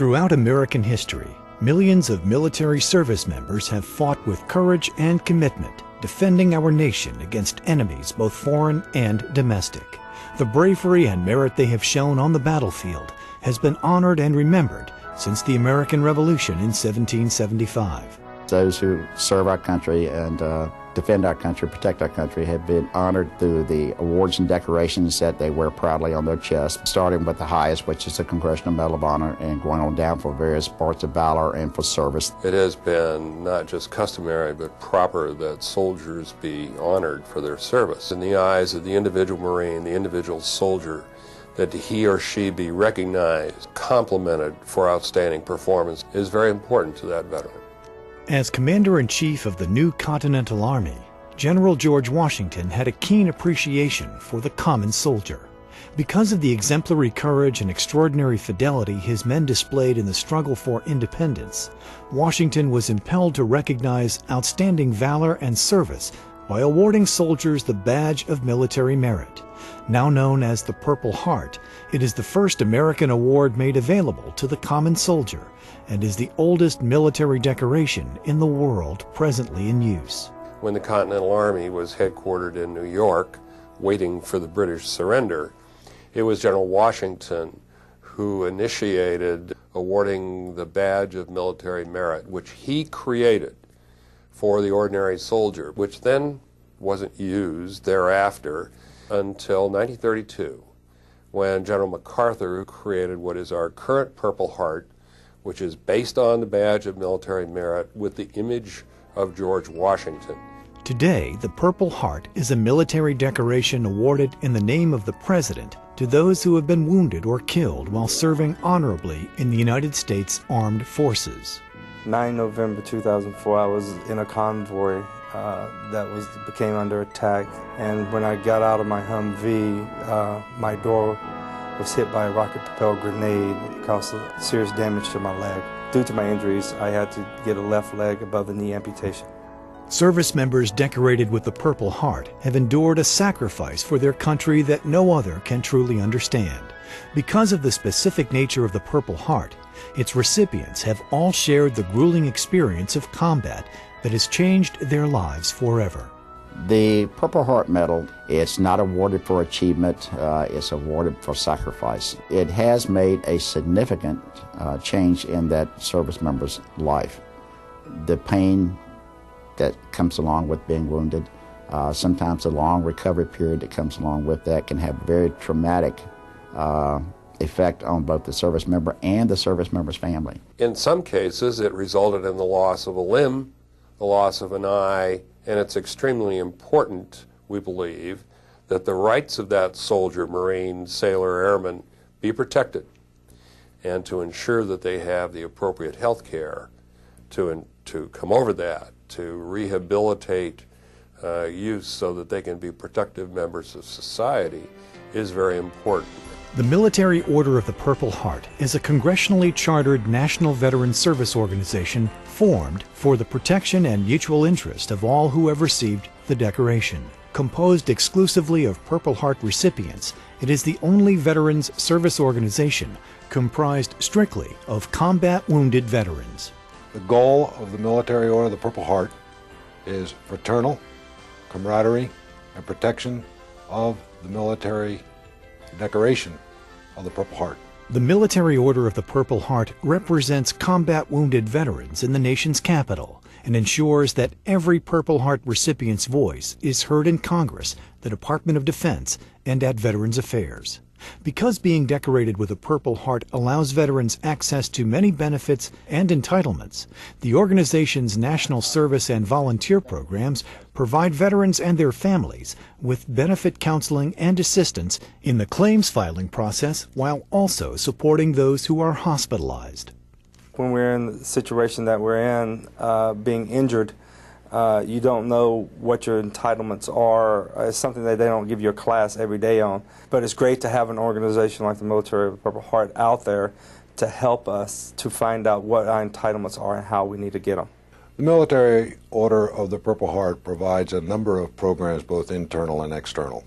Throughout American history, millions of military service members have fought with courage and commitment, defending our nation against enemies both foreign and domestic. The bravery and merit they have shown on the battlefield has been honored and remembered since the American Revolution in 1775. Those who serve our country and defend our country, protect our country, have been honored through the awards and decorations that they wear proudly on their chest, starting with the highest, which is the Congressional Medal of Honor, and going on down for various parts of valor and for service. It has been not just customary but proper that soldiers be honored for their service. In the eyes of the individual Marine, the individual soldier, that he or she be recognized, complimented for outstanding performance is very important to that veteran. As Commander-in-Chief of the new Continental Army, General George Washington had a keen appreciation for the common soldier. Because of the exemplary courage and extraordinary fidelity his men displayed in the struggle for independence, Washington was impelled to recognize outstanding valor and service by awarding soldiers the Badge of Military Merit. Now known as the Purple Heart, it is the first American award made available to the common soldier and is the oldest military decoration in the world presently in use. When the Continental Army was headquartered in New York, waiting for the British surrender, it was General Washington who initiated awarding the Badge of Military Merit, which he created for the ordinary soldier, which then wasn't used thereafter until 1932, when General MacArthur created what is our current Purple Heart, which is based on the Badge of Military Merit with the image of George Washington. Today, the Purple Heart is a military decoration awarded in the name of the President to those who have been wounded or killed while serving honorably in the United States Armed Forces. 9 November 2004, I was in a convoy that became under attack, and when I got out of my Humvee, my door was hit by a rocket-propelled grenade. It caused serious damage to my leg. Due to my injuries, I had to get a left leg above the knee amputation. Service members decorated with the Purple Heart have endured a sacrifice for their country that no other can truly understand. Because of the specific nature of the Purple Heart, its recipients have all shared the grueling experience of combat that has changed their lives forever. The Purple Heart Medal is not awarded for achievement, it's awarded for sacrifice. It has made a significant change in that service member's life. The pain that comes along with being wounded, sometimes the long recovery period that comes along with that can have very traumatic effect on both the service member and the service member's family. In some cases, it resulted in the loss of a limb, the loss of an eye, and it's extremely important, we believe, that the rights of that soldier, Marine, sailor, airman be protected, and to ensure that they have the appropriate health care to come over that, to rehabilitate youth so that they can be productive members of society is very important. The Military Order of the Purple Heart is a congressionally chartered national veteran service organization formed for the protection and mutual interest of all who have received the decoration. Composed exclusively of Purple Heart recipients, it is the only veterans service organization comprised strictly of combat wounded veterans. The goal of the Military Order of the Purple Heart is fraternal camaraderie and protection of the military decoration of the Purple Heart. The Military Order of the Purple Heart represents combat wounded veterans in the nation's capital and ensures that every Purple Heart recipient's voice is heard in Congress, the Department of Defense, and at Veterans Affairs. Because being decorated with a Purple Heart allows veterans access to many benefits and entitlements, the organization's national service and volunteer programs provide veterans and their families with benefit counseling and assistance in the claims filing process while also supporting those who are hospitalized. When we're in the situation that we're in, being injured, you don't know what your entitlements are. It's something that they don't give you a class every day on. But it's great to have an organization like the Military of the Purple Heart out there to help us to find out what our entitlements are and how we need to get them. The Military Order of the Purple Heart provides a number of programs, both internal and external.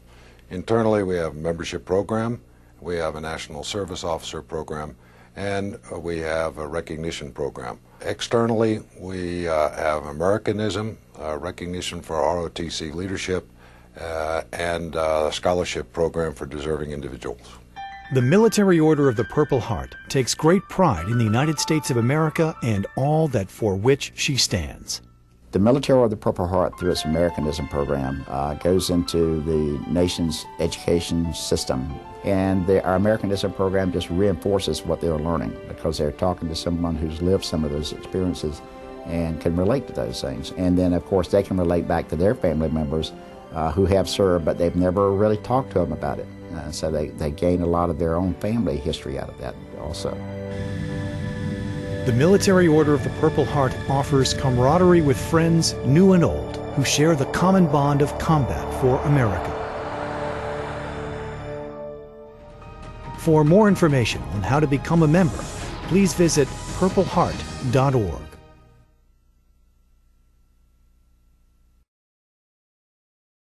Internally, we have a membership program, we have a National Service Officer program, and we have a recognition program. Externally, we have Americanism, recognition for ROTC leadership, and a scholarship program for deserving individuals. The Military Order of the Purple Heart takes great pride in the United States of America and all that for which she stands. The Military Order of the Purple Heart, through its Americanism program, goes into the nation's education system. And our Americanism program just reinforces what they're learning, because they're talking to someone who's lived some of those experiences and can relate to those things. And then, of course, they can relate back to their family members who have served, but they've never really talked to them about it. So they gain a lot of their own family history out of that also. The Military Order of the Purple Heart offers camaraderie with friends new and old who share the common bond of combat for America. For more information on how to become a member, please visit purpleheart.org.